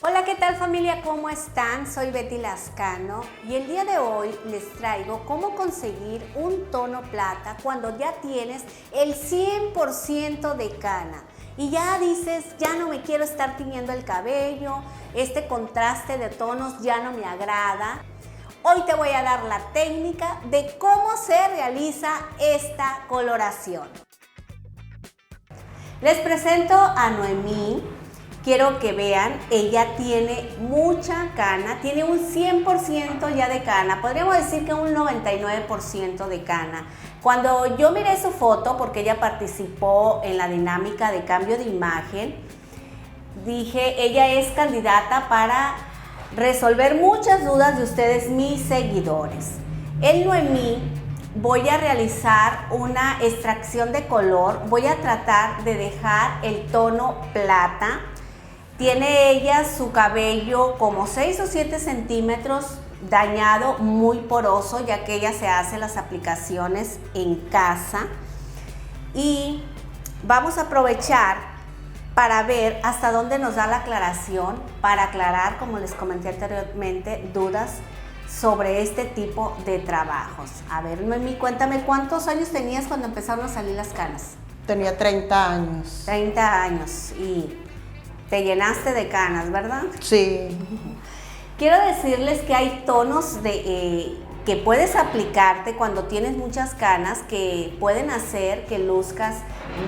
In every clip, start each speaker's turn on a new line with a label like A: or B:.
A: Hola, ¿qué tal familia? ¿Cómo están? Soy Betty Lascano y el día de hoy les traigo cómo conseguir un tono plata cuando ya tienes el 100% de cana y ya dices, ya no me quiero estar tiñendo el cabello, este contraste de tonos ya no me agrada. Hoy te voy a dar la técnica de cómo se realiza esta coloración. Les presento a Noemí. Quiero que vean, ella tiene mucha cana, tiene un 100% ya de cana, podríamos decir que un 99% de cana. Cuando yo miré su foto, porque ella participó en la dinámica de cambio de imagen, dije, ella es candidata para resolver muchas dudas de ustedes, mis seguidores. En Noemí voy a realizar una extracción de color, voy a tratar de dejar el tono plata. Tiene ella su cabello como 6 o 7 centímetros dañado, muy poroso, ya que ella se hace las aplicaciones en casa. Y vamos a aprovechar para ver hasta dónde nos da la aclaración, para aclarar, como les comenté anteriormente, dudas sobre este tipo de trabajos. A ver, Noemí, cuéntame, ¿cuántos años tenías cuando empezaron a salir las canas?
B: Tenía 30 años.
A: 30 años y te llenaste de canas, ¿verdad?
B: Sí.
A: Quiero decirles que hay tonos que puedes aplicarte cuando tienes muchas canas que pueden hacer que luzcas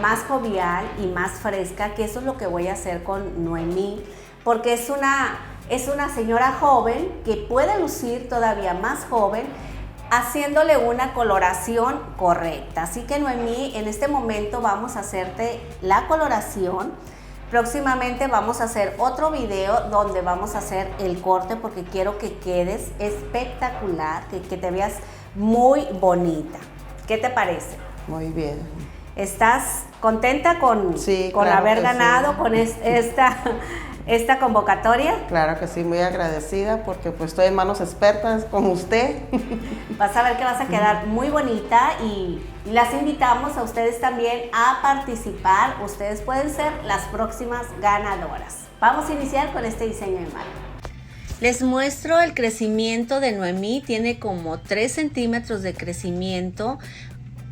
A: más jovial y más fresca, que eso es lo que voy a hacer con Noemí, porque es una señora joven que puede lucir todavía más joven haciéndole una coloración correcta. Así que Noemí, en este momento vamos a hacerte la coloración. Próximamente vamos a hacer otro video donde vamos a hacer el corte porque quiero que quedes espectacular, que te veas muy bonita. ¿Qué te parece?
B: Muy bien.
A: ¿Estás contenta con
B: claro
A: haber ganado
B: sí.
A: con esta convocatoria?
B: Claro que sí, muy agradecida porque pues estoy en manos expertas como usted.
A: Vas a ver que vas a quedar muy bonita y las invitamos a ustedes también a participar. Ustedes pueden ser las próximas ganadoras. Vamos a iniciar con este diseño de mano. Les muestro el crecimiento de Noemí. Tiene como 3 centímetros de crecimiento.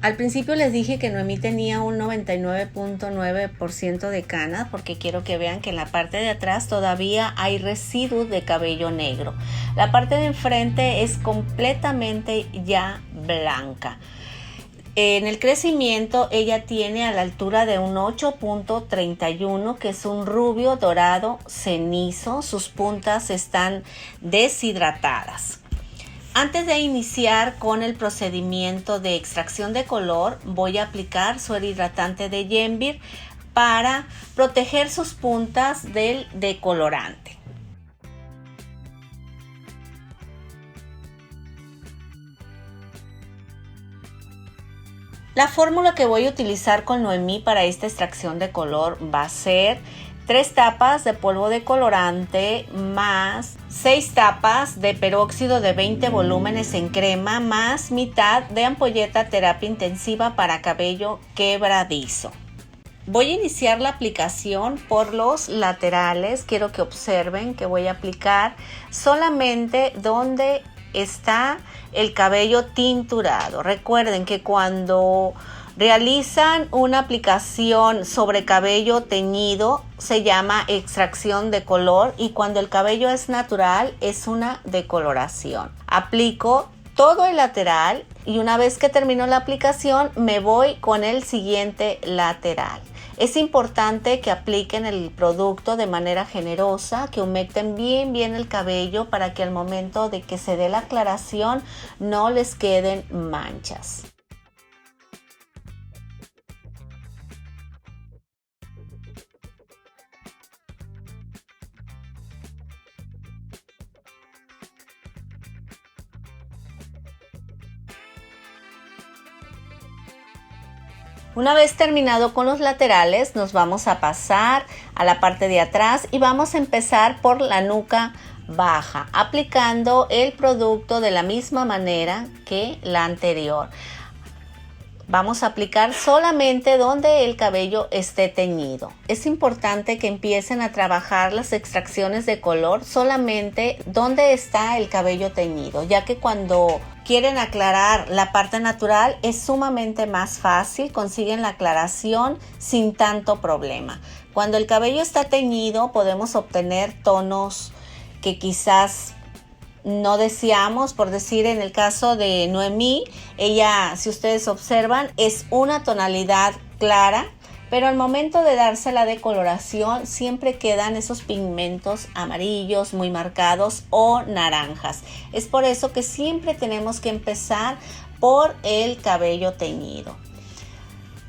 A: Al principio les dije que Noemí tenía un 99.9% de cana porque quiero que vean que en la parte de atrás todavía hay residuos de cabello negro. La parte de enfrente es completamente ya blanca. En el crecimiento ella tiene a la altura de un 8.31, que es un rubio dorado cenizo. Sus puntas están deshidratadas. Antes de iniciar con el procedimiento de extracción de color, voy a aplicar suero hidratante de Yenvir para proteger sus puntas del decolorante. La fórmula que voy a utilizar con Noemí para esta extracción de color va a ser 3 tapas de polvo de colorante más 6 tapas de peróxido de 20 volúmenes en crema más mitad de ampolleta terapia intensiva para cabello quebradizo. Voy a iniciar la aplicación por los laterales. Quiero que observen que voy a aplicar solamente donde está el cabello tinturado. Recuerden que cuando realizan una aplicación sobre cabello teñido se llama extracción de color y cuando el cabello es natural es una decoloración. Aplico todo el lateral y una vez que termino la aplicación me voy con el siguiente lateral. Es importante que apliquen el producto de manera generosa, que humecten bien el cabello para que al momento de que se dé la aclaración no les queden manchas. Una vez terminado con los laterales, nos vamos a pasar a la parte de atrás y vamos a empezar por la nuca baja, aplicando el producto de la misma manera que la anterior. Vamos a aplicar solamente donde el cabello esté teñido. Es importante que empiecen a trabajar las extracciones de color solamente donde está el cabello teñido, ya que cuando quieren aclarar la parte natural es sumamente más fácil, consiguen la aclaración sin tanto problema. Cuando el cabello está teñido podemos obtener tonos que quizás no deseamos. Por decir, en el caso de Noemí, ella, si ustedes observan, es una tonalidad clara, pero al momento de darse la decoloración siempre quedan esos pigmentos amarillos muy marcados o naranjas. Es por eso que siempre tenemos que empezar por el cabello teñido.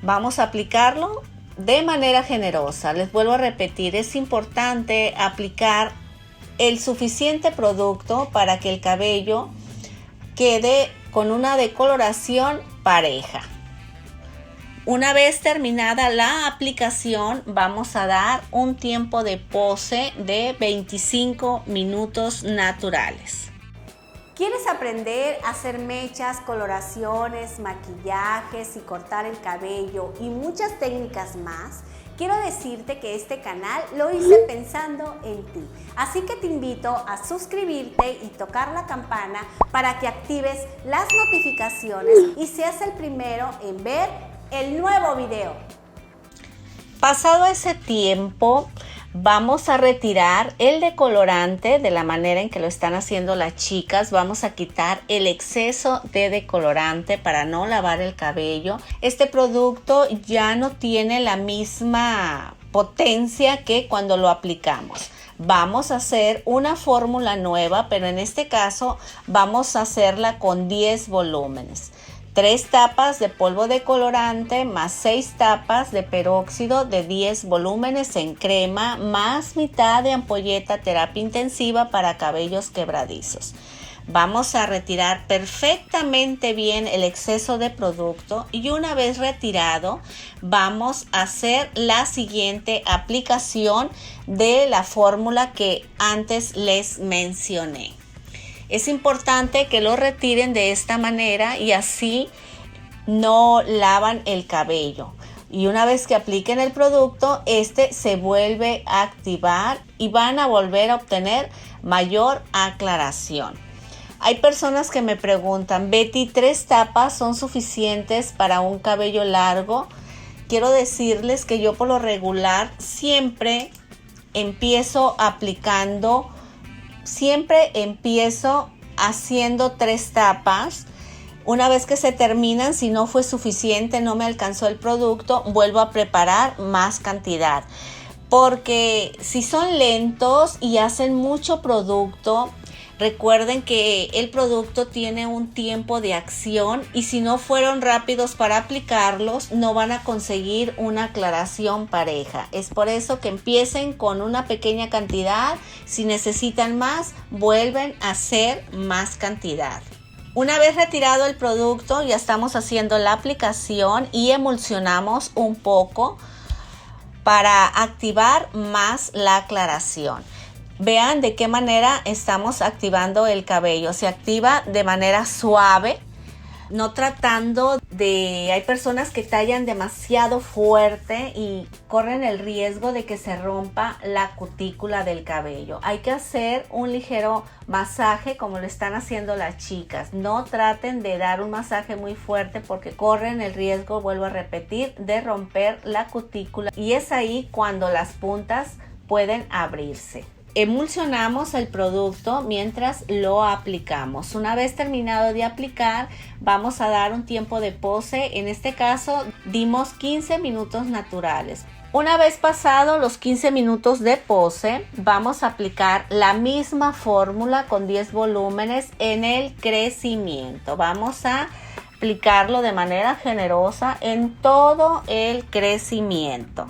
A: Vamos a aplicarlo de manera generosa. Les vuelvo a repetir, es importante aplicar el suficiente producto para que el cabello quede con una decoloración pareja. Una vez terminada la aplicación, vamos a dar un tiempo de pose de 25 minutos naturales.
C: ¿Quieres aprender a hacer mechas, coloraciones, maquillajes y cortar el cabello y muchas técnicas más? Quiero decirte que este canal lo hice pensando en ti, así que te invito a suscribirte y tocar la campana para que actives las notificaciones y seas el primero en ver el nuevo video.
A: Pasado ese tiempo, vamos a retirar el decolorante de la manera en que lo están haciendo las chicas. Vamos a quitar el exceso de decolorante para no lavar el cabello. Este producto ya no tiene la misma potencia que cuando lo aplicamos. Vamos a hacer una fórmula nueva, pero en este caso vamos a hacerla con 10 volúmenes. 3 tapas de polvo de colorante más 6 tapas de peróxido de 10 volúmenes en crema más mitad de ampolleta terapia intensiva para cabellos quebradizos. Vamos a retirar perfectamente bien el exceso de producto y una vez retirado vamos a hacer la siguiente aplicación de la fórmula que antes les mencioné. Es importante que lo retiren de esta manera y así no lavan el cabello. Y una vez que apliquen el producto, este se vuelve a activar y van a volver a obtener mayor aclaración. Hay personas que me preguntan, Betty, ¿3 tapas son suficientes para un cabello largo? Quiero decirles que yo por lo regular siempre empiezo haciendo 3 tapas. Una vez que se terminan, si no fue suficiente, no me alcanzó el producto, vuelvo a preparar más cantidad. Porque si son lentos y hacen mucho producto, recuerden que el producto tiene un tiempo de acción y si no fueron rápidos para aplicarlos, no van a conseguir una aclaración pareja. Es por eso que empiecen con una pequeña cantidad. Si necesitan más, vuelven a hacer más cantidad. Una vez retirado el producto, ya estamos haciendo la aplicación y emulsionamos un poco para activar más la aclaración. Vean de qué manera estamos activando el cabello. Se activa de manera suave, no tratando de... Hay personas que tallan demasiado fuerte y corren el riesgo de que se rompa la cutícula del cabello. Hay que hacer un ligero masaje como lo están haciendo las chicas. No traten de dar un masaje muy fuerte porque corren el riesgo, vuelvo a repetir, de romper la cutícula. Y es ahí cuando las puntas pueden abrirse. Emulsionamos el producto mientras lo aplicamos. Una vez terminado de aplicar, vamos a dar un tiempo de pose. En este caso, dimos 15 minutos naturales. Una vez pasado los 15 minutos de pose, vamos a aplicar la misma fórmula con 10 volúmenes en el crecimiento. Vamos a aplicarlo de manera generosa en todo el crecimiento.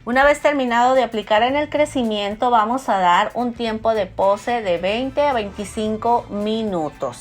A: Una vez terminado de aplicar en el crecimiento, vamos a dar un tiempo de pose de 20 a 25 minutos.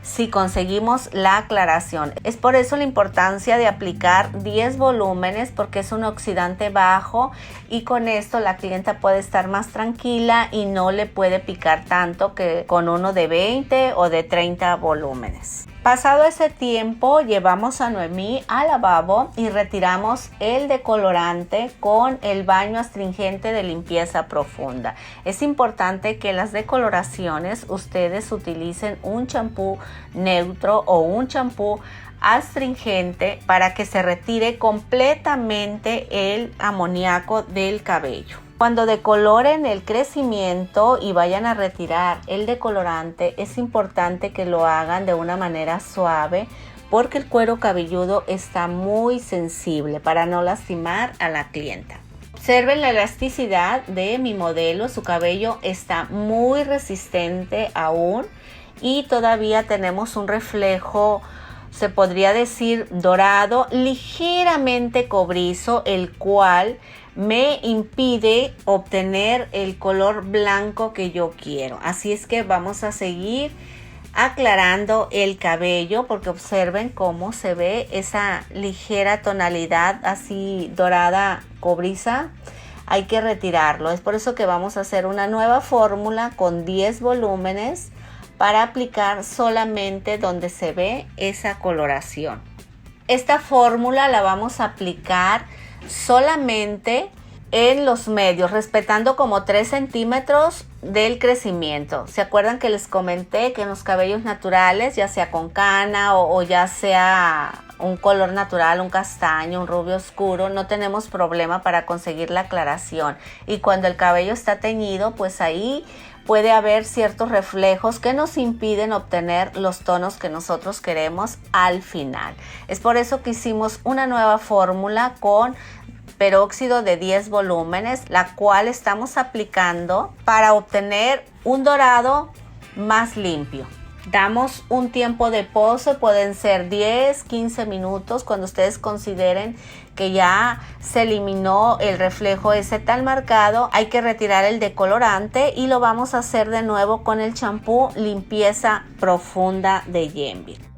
A: si conseguimos la aclaración. Es por eso la importancia de aplicar 10 volúmenes, porque es un oxidante bajo y con esto la clienta puede estar más tranquila y no le puede picar tanto que con uno de 20 o de 30 volúmenes. Pasado ese tiempo, llevamos a Noemí al lavabo y retiramos el decolorante con el baño astringente de limpieza profunda. Es importante que las decoloraciones ustedes utilicen un champú neutro o un champú astringente para que se retire completamente el amoníaco del cabello. Cuando decoloren el crecimiento y vayan a retirar el decolorante, es importante que lo hagan de una manera suave porque el cuero cabelludo está muy sensible para no lastimar a la clienta. Observen la elasticidad de mi modelo, su cabello está muy resistente aún y todavía tenemos un reflejo, se podría decir dorado, ligeramente cobrizo, el cual me impide obtener el color blanco que yo quiero. Así es que vamos a seguir aclarando el cabello porque observen cómo se ve esa ligera tonalidad así dorada cobriza. Hay que retirarlo. Es por eso que vamos a hacer una nueva fórmula con 10 volúmenes para aplicar solamente donde se ve esa coloración. Esta fórmula la vamos a aplicar solamente en los medios, respetando como 3 centímetros del crecimiento. ¿Se acuerdan que les comenté que en los cabellos naturales, ya sea con cana o ya sea un color natural, un castaño, un rubio oscuro, no tenemos problema para conseguir la aclaración? Y cuando el cabello está teñido, pues ahí puede haber ciertos reflejos que nos impiden obtener los tonos que nosotros queremos al final. Es por eso que hicimos una nueva fórmula con peróxido de 10 volúmenes, la cual estamos aplicando para obtener un dorado más limpio. Damos un tiempo de pose, pueden ser 10, 15 minutos, cuando ustedes consideren que ya se eliminó el reflejo ese tan marcado. Hay que retirar el decolorante y lo vamos a hacer de nuevo con el champú limpieza profunda de Yenvir.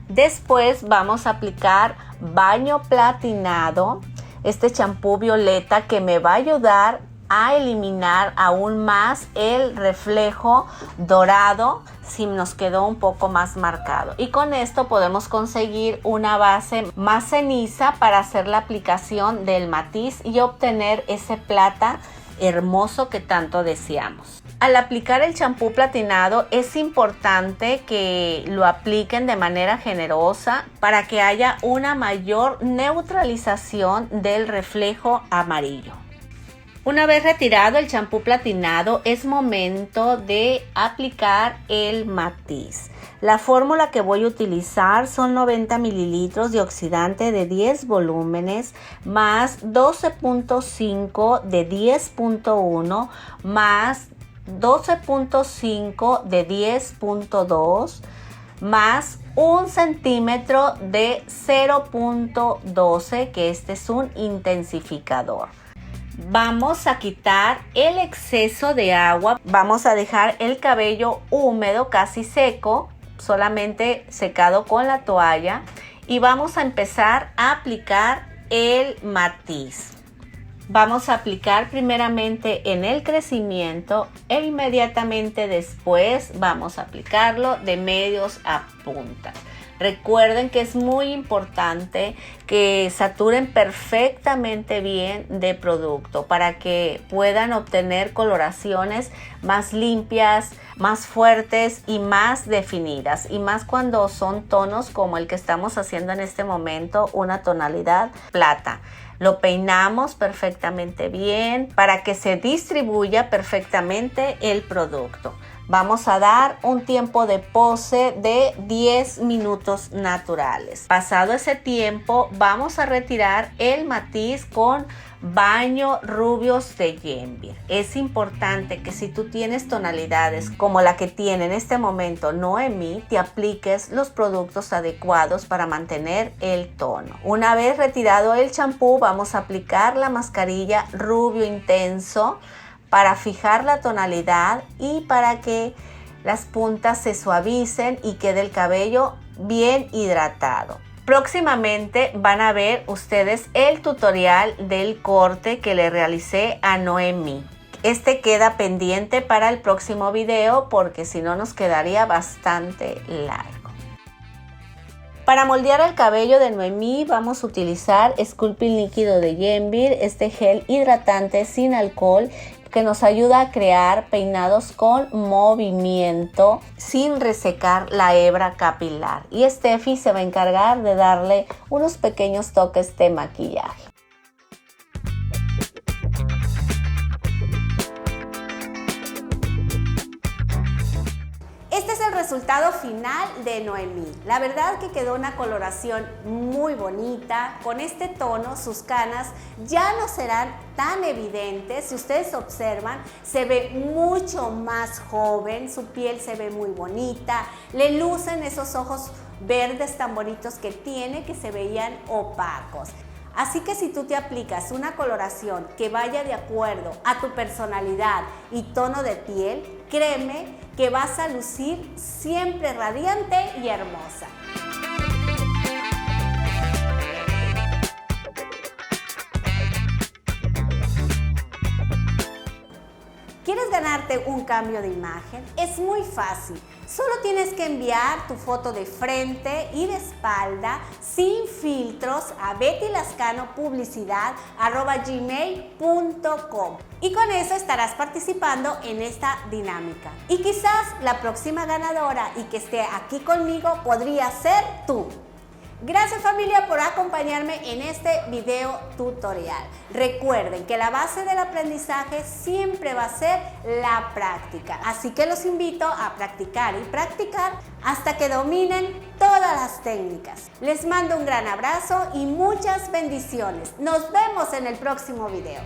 A: Después vamos a aplicar baño platinado, este champú violeta que me va a ayudar a eliminar aún más el reflejo dorado si nos quedó un poco más marcado. Y con esto podemos conseguir una base más ceniza para hacer la aplicación del matiz y obtener ese plata hermoso que tanto deseamos. Al aplicar el champú platinado es importante que lo apliquen de manera generosa para que haya una mayor neutralización del reflejo amarillo. Una vez retirado el champú platinado, es momento de aplicar el matiz. La fórmula que voy a utilizar son 90 mililitros de oxidante de 10 volúmenes más 12.5 de 10.1 más 12.5 de 10.2 más 1 centímetro de 0.12, que este es un intensificador. Vamos a quitar el exceso de agua, vamos a dejar el cabello húmedo, casi seco, solamente secado con la toalla, y vamos a empezar a aplicar el matiz. Vamos a aplicar primeramente en el crecimiento e inmediatamente después vamos a aplicarlo de medios a puntas. Recuerden que es muy importante que saturen perfectamente bien de producto para que puedan obtener coloraciones más limpias, más fuertes y más definidas. Y más cuando son tonos como el que estamos haciendo en este momento, una tonalidad plata. Lo peinamos perfectamente bien para que se distribuya perfectamente el producto. Vamos a dar un tiempo de pose de 10 minutos naturales. Pasado ese tiempo, vamos a retirar el matiz con baño rubios de Yenvir. Es importante que si tú tienes tonalidades como la que tiene en este momento Noemí, te apliques los productos adecuados para mantener el tono. Una vez retirado el champú, vamos a aplicar la mascarilla rubio intenso para fijar la tonalidad y para que las puntas se suavicen y quede el cabello bien hidratado. Próximamente van a ver ustedes el tutorial del corte que le realicé a Noemí. Este queda pendiente para el próximo video porque si no nos quedaría bastante largo. Para moldear el cabello de Noemí vamos a utilizar Sculpting líquido de Yenvir, este gel hidratante sin alcohol que nos ayuda a crear peinados con movimiento sin resecar la hebra capilar. Y Steffi se va a encargar de darle unos pequeños toques de maquillaje.
C: Este es el resultado final de Noemí. La verdad que quedó una coloración muy bonita. Con este tono sus canas ya no serán tan evidentes. Si ustedes observan, se ve mucho más joven, su piel se ve muy bonita, le lucen esos ojos verdes tan bonitos que tiene que se veían opacos. Así que si tú te aplicas una coloración que vaya de acuerdo a tu personalidad y tono de piel, créeme que vas a lucir siempre radiante y hermosa. ¿Quieres ganarte un cambio de imagen? Es muy fácil. Solo tienes que enviar tu foto de frente y de espalda sin filtros a bettylascanopublicidad@gmail.com y con eso estarás participando en esta dinámica. Y quizás la próxima ganadora y que esté aquí conmigo podría ser tú. Gracias familia por acompañarme en este video tutorial. Recuerden que la base del aprendizaje siempre va a ser la práctica. Así que los invito a practicar y practicar hasta que dominen todas las técnicas. Les mando un gran abrazo y muchas bendiciones. Nos vemos en el próximo video.